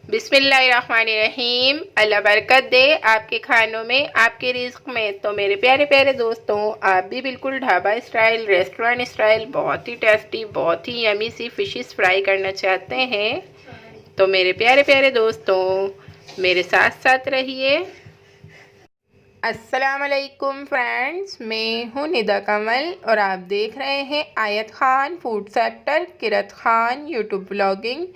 बिस्मिल्लाहिर्रहमानिर्रहीम। अल्लाह बरकत दे आपके खानों में, आपके रिज्क में। तो मेरे प्यारे प्यारे दोस्तों, आप भी बिल्कुल ढाबा स्टाइल, रेस्टोरेंट स्टाइल बहुत ही टेस्टी, बहुत ही यमी सी फिशेस फ्राई करना चाहते हैं तो मेरे प्यारे प्यारे दोस्तों मेरे साथ साथ रहिए। अस्सलाम वालेकुम फ्रेंड्स, मैं हूँ निदा कमल और आप देख रहे हैं आयत खान फूड सेक्टर किरत खान यूट्यूब ब्लॉगिंग।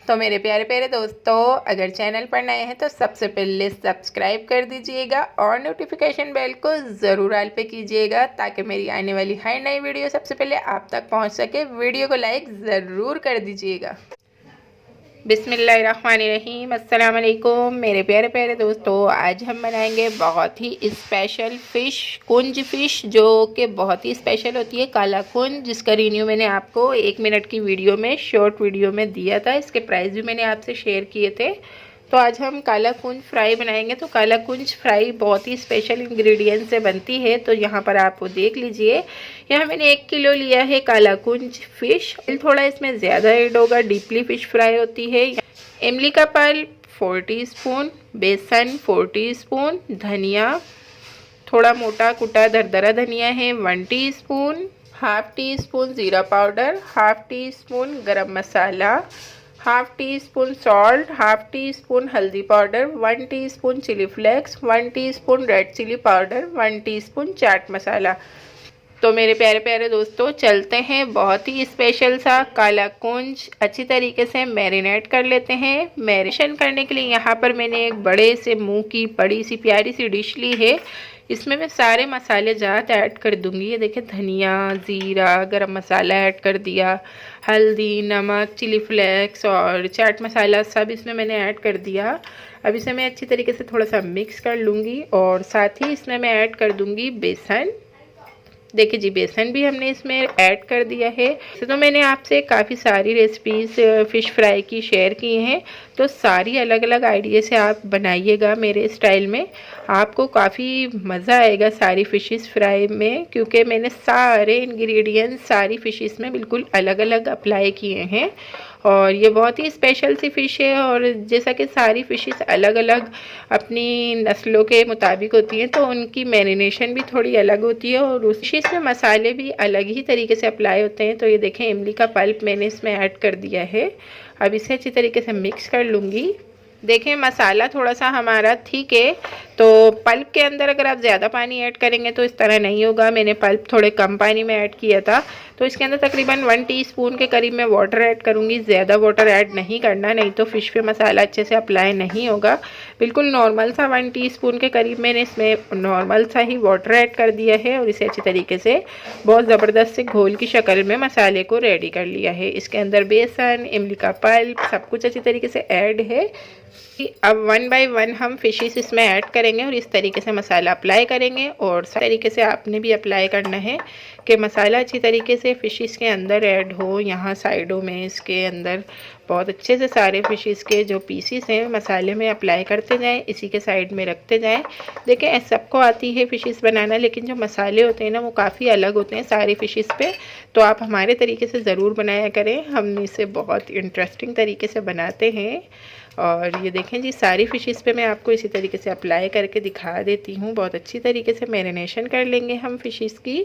तो मेरे प्यारे प्यारे दोस्तों, अगर चैनल पर नए हैं तो सबसे पहले सब्सक्राइब कर दीजिएगा और नोटिफिकेशन बेल को ज़रूर ऑल पे कीजिएगा ताकि मेरी आने वाली हर नई वीडियो सबसे पहले आप तक पहुंच सके। वीडियो को लाइक ज़रूर कर दीजिएगा। बिस्मिल्लाहिर्रहमानिर्रहीम। अस्सलाम वालेकुम मेरे प्यारे प्यारे दोस्तों, आज हम बनाएंगे बहुत ही स्पेशल फ़िश, कुंज फ़िश, जो कि बहुत ही स्पेशल होती है, काला कुंज, जिसका रिव्यू मैंने आपको 1 मिनट की वीडियो में, शॉर्ट वीडियो में दिया था। इसके प्राइस भी मैंने आपसे शेयर किए थे। तो आज हम काला कुंज फ्राई बनाएंगे। तो काला कुंज फ्राई बहुत ही स्पेशल इंग्रेडिएंट से बनती है। तो यहाँ पर आपको देख लीजिए, यहाँ मैंने 1 किलो लिया है काला कुंज फ़िश। थोड़ा इसमें ज़्यादा ऐड होगा, डीपली फ़िश फ्राई होती है। इमली का पल्प 4 टीस्पून, बेसन 4 टीस्पून, धनिया थोड़ा मोटा कुटा दरदरा धनिया है 1 टीस्पून, हाफ टी स्पून ज़ीरा powder, half teaspoon garam masala, half teaspoon salt, half teaspoon हल्दी powder, 1 teaspoon chilli flakes, 1 teaspoon red chilli powder, 1 teaspoon chaat masala. तो मेरे प्यारे प्यारे दोस्तों, चलते हैं बहुत ही स्पेशल सा काला कुंज अच्छी तरीके से मैरिनेट कर लेते हैं। मैरिनेशन करने के लिए यहाँ पर मैंने एक बड़े से मुंह की बड़ी सी प्यारी सी डिश ली है। इसमें मैं सारे मसाले जात ऐड कर दूंगी। ये देखिए, धनिया, ज़ीरा, गरम मसाला ऐड कर दिया, हल्दी, नमक, चिली फ्लेक्स और चाट मसाला सब इसमें मैंने ऐड कर दिया। अब इसे मैं अच्छी तरीके से थोड़ा सा मिक्स कर लूँगी और साथ ही इसमें मैं ऐड कर दूँगी बेसन। देखिए जी, बेसन भी हमने इसमें ऐड कर दिया है। तो मैंने आपसे काफ़ी सारी रेसिपीज़ फ़िश फ्राई की शेयर की हैं, तो सारी अलग अलग आइडिया से आप बनाइएगा मेरे स्टाइल में। आपको काफ़ी मज़ा आएगा सारी फ़िशेस फ्राई में, क्योंकि मैंने सारे इंग्रेडिएंट्स सारी फ़िशेस में बिल्कुल अलग अलग अप्लाई किए हैं। और ये बहुत ही स्पेशल सी फ़िश है, और जैसा कि सारी फ़िशेस अलग अलग अपनी नस्लों के मुताबिक होती हैं, तो उनकी मैरिनेशन भी थोड़ी अलग होती है और उस फ़िश में मसाले भी अलग ही तरीके से अप्लाई होते हैं। तो ये देखें, इमली का पल्प मैंने इसमें ऐड कर दिया है। अब इसे अच्छी तरीके से मिक्स कर लूँगी। देखें, मसाला थोड़ा सा हमारा ठीक है, तो पल्प के अंदर अगर आप ज़्यादा पानी ऐड करेंगे तो इस तरह नहीं होगा। मैंने पल्प थोड़े कम पानी में ऐड किया था, तो इसके अंदर तकरीबन 1 टीस्पून के करीब मैं वाटर ऐड करूँगी। ज़्यादा वाटर ऐड नहीं करना, नहीं तो फ़िश पे मसाला अच्छे से अप्लाई नहीं होगा। बिल्कुल नॉर्मल सा 1 टीस्पून के करीब मैंने इसमें नॉर्मल सा ही वाटर ऐड कर दिया है और इसे अच्छी तरीके से बहुत ज़बरदस्त से घोल की शक्ल में मसाले को रेडी कर लिया है। इसके अंदर बेसन, इमली का पल्प सब कुछ अच्छी तरीके से ऐड है। अब 1 बाय 1 हम फिशेस इसमें ऐड करेंगे और इस तरीके से मसाला अप्लाई करेंगे। और सारी तरीके से आपने भी अप्लाई करना है कि मसाला अच्छी तरीके से फिशेस के अंदर ऐड हो। यहाँ साइडों में इसके अंदर बहुत अच्छे से सारे फिशेस के जो पीसीस हैं मसाले में अप्लाई करते जाएं, इसी के साइड में रखते जाएं। देखिए, सबको आती है फिशेस बनाना, लेकिन जो मसाले होते हैं ना, वो काफ़ी अलग होते हैं सारी फिशेस पे। तो आप हमारे तरीके से ज़रूर बनाया करें, हम इसे बहुत इंटरेस्टिंग तरीके से बनाते हैं। और ये देखें जी, सारी फिशेस पे मैं आपको इसी तरीके से अप्लाई करके दिखा देती हूँ। बहुत अच्छी तरीके से मैरिनेशन कर लेंगे हम फिशेस की।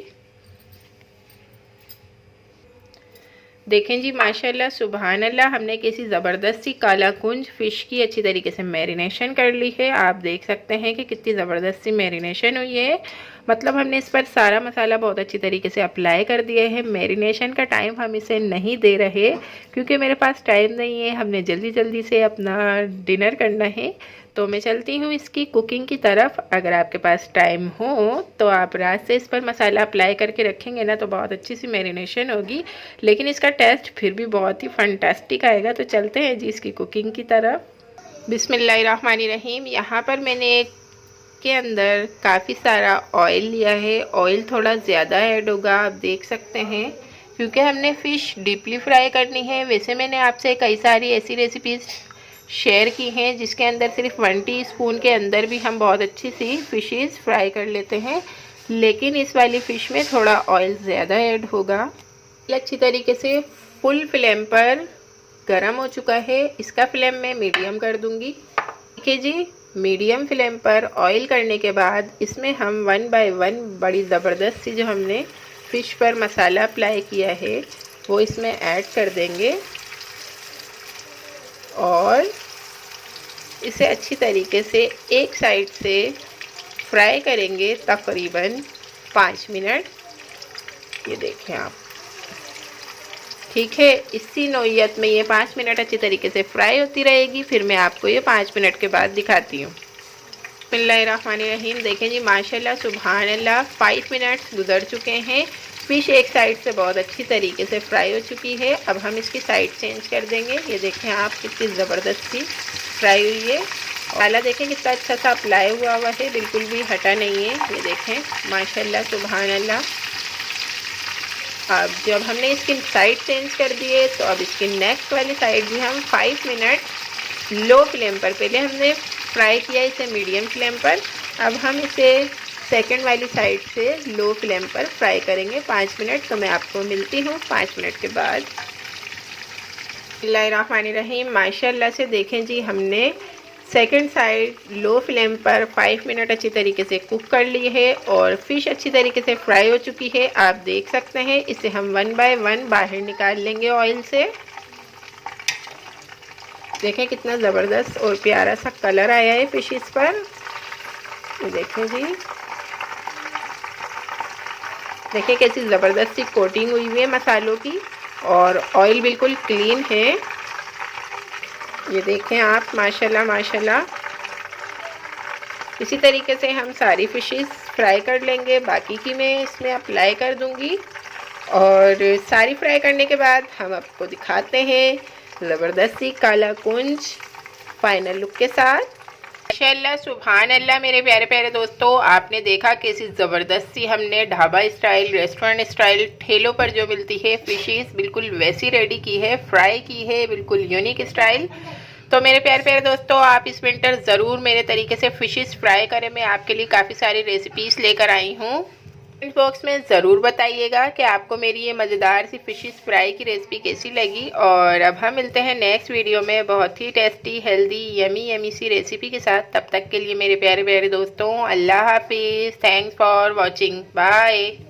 देखें जी, माशाल्लाह सुबहान अल्लाह, हमने किसी ज़बरदस्त सी काला कुंज फ़िश की अच्छी तरीके से मैरिनेशन कर ली है। आप देख सकते हैं कि कितनी ज़बरदस्त सी मैरिनेशन हुई है। मतलब हमने इस पर सारा मसाला बहुत अच्छी तरीके से अप्लाई कर दिया है। मैरिनेशन का टाइम हम इसे नहीं दे रहे, क्योंकि मेरे पास टाइम नहीं है, हमने जल्दी जल्दी से अपना डिनर करना है। तो मैं चलती हूँ इसकी कुकिंग की तरफ। अगर आपके पास टाइम हो तो आप रात से इस पर मसाला अप्लाई करके रखेंगे ना, तो बहुत अच्छी सी मैरिनेशन होगी, लेकिन इसका टेस्ट फिर भी बहुत ही फंटास्टिक आएगा। तो चलते हैं जी इसकी कुकिंग की तरफ। बिस्मिल्लाहिर्रहमानिर्रहीम। यहाँ पर मैंने के अंदर काफ़ी सारा ऑयल लिया है। ऑयल थोड़ा ज़्यादा ऐड होगा, आप देख सकते हैं, क्योंकि हमने फ़िश डीपली फ्राई करनी है। वैसे मैंने आपसे कई सारी ऐसी रेसिपीज़ शेयर की हैं जिसके अंदर सिर्फ 1 टीस्पून के अंदर भी हम बहुत अच्छी सी फिशेस फ्राई कर लेते हैं, लेकिन इस वाली फ़िश में थोड़ा ऑयल ज़्यादा ऐड होगा। अच्छी तरीके से फुल फ्लेम पर गरम हो चुका है। इसका फ्लेम मैं मीडियम कर दूंगी। देखिए जी, मीडियम फ्लेम पर ऑयल करने के बाद इसमें हम 1 बाय 1 बड़ी ज़बरदस्त सी जो हमने फ़िश पर मसाला अप्लाई किया है वो इसमें ऐड कर देंगे और इसे अच्छी तरीके से एक साइड से फ्राई करेंगे तकरीबन 5 मिनट। ये देखें आप, ठीक है। इसी नौयत में ये 5 मिनट अच्छी तरीके से फ्राई होती रहेगी। फिर मैं आपको ये 5 मिनट के बाद दिखाती हूँ। बिस्मिल्लाहिर्रहमानिर्रहीम। देखें जी, माशाल्लाह सुभान अल्लाह, 5 मिनट्स गुजर चुके हैं। फ़िश एक साइड से बहुत अच्छी तरीके से फ्राई हो चुकी है। अब हम इसकी साइड चेंज कर देंगे। ये देखें आप, कितनी ज़बरदस्त सी फ्राई हुई है। मसाला देखें कितना अच्छा सा अप्लाई हुआ है, बिल्कुल भी हटा नहीं है। ये देखें माशाल्लाह सुभान अल्लाह। अब जब हमने इसकी साइड चेंज कर दी है तो अब इसकी नेक्स्ट वाली साइड भी हम 5 मिनट लो फ्लेम पर, पहले हमने फ्राई किया इसे मीडियम फ्लेम पर, अब हम इसे सेकंड वाली साइड से लो फ्लेम पर फ्राई करेंगे 5 मिनट। तो मैं आपको मिलती हूँ 5 मिनट के बाद। बिस्मिल्लाहिर्रहमानिर्रहीम। माशाल्लाह से देखें जी, हमने सेकंड साइड लो फ्लेम पर 5 मिनट अच्छी तरीके से कुक कर ली है और फ़िश अच्छी तरीके से फ्राई हो चुकी है। आप देख सकते हैं। इसे हम 1 बाय 1 बाहर निकाल लेंगे ऑयल से। देखें कितना ज़बरदस्त और प्यारा सा कलर आया है फ़िशेस पर। ये देखें जी, देखिए कैसी ज़बरदस्त सी कोटिंग हुई हुई है मसालों की और ऑयल बिल्कुल क्लीन है। ये देखें आप, माशाल्लाह माशाल्लाह। इसी तरीके से हम सारी फ़िशेस फ्राई कर लेंगे। बाकी की मैं इसमें अप्लाई कर दूंगी और सारी फ्राई करने के बाद हम आपको दिखाते हैं ज़बरदस्त सी काला कुंज फाइनल लुक के साथ। माशाल्लाह सुभान अल्लाह। मेरे प्यारे प्यारे दोस्तों, आपने देखा कैसी ज़बरदस्त सी हमने ढाबा स्टाइल, रेस्टोरेंट स्टाइल ठेलों पर जो मिलती है फ़िशेस बिल्कुल वैसी रेडी की है, फ्राई की है, बिल्कुल यूनिक स्टाइल। तो मेरे प्यारे प्यारे दोस्तों, आप इस विंटर ज़रूर मेरे तरीके से फ़िशेस फ्राई करें। मैं आपके लिए काफ़ी सारी रेसिपीज़ लेकर आई हूँ। कमेंट बॉक्स में ज़रूर बताइएगा कि आपको मेरी ये मज़ेदार सी फ़िशेस फ्राई की रेसिपी कैसी लगी। और अब हम मिलते हैं नेक्स्ट वीडियो में बहुत ही टेस्टी, हेल्दी, यमी यमी सी रेसिपी के साथ। तब तक के लिए मेरे प्यारे प्यारे दोस्तों, अल्लाह हाफिज़। Thanks for watching. बाय।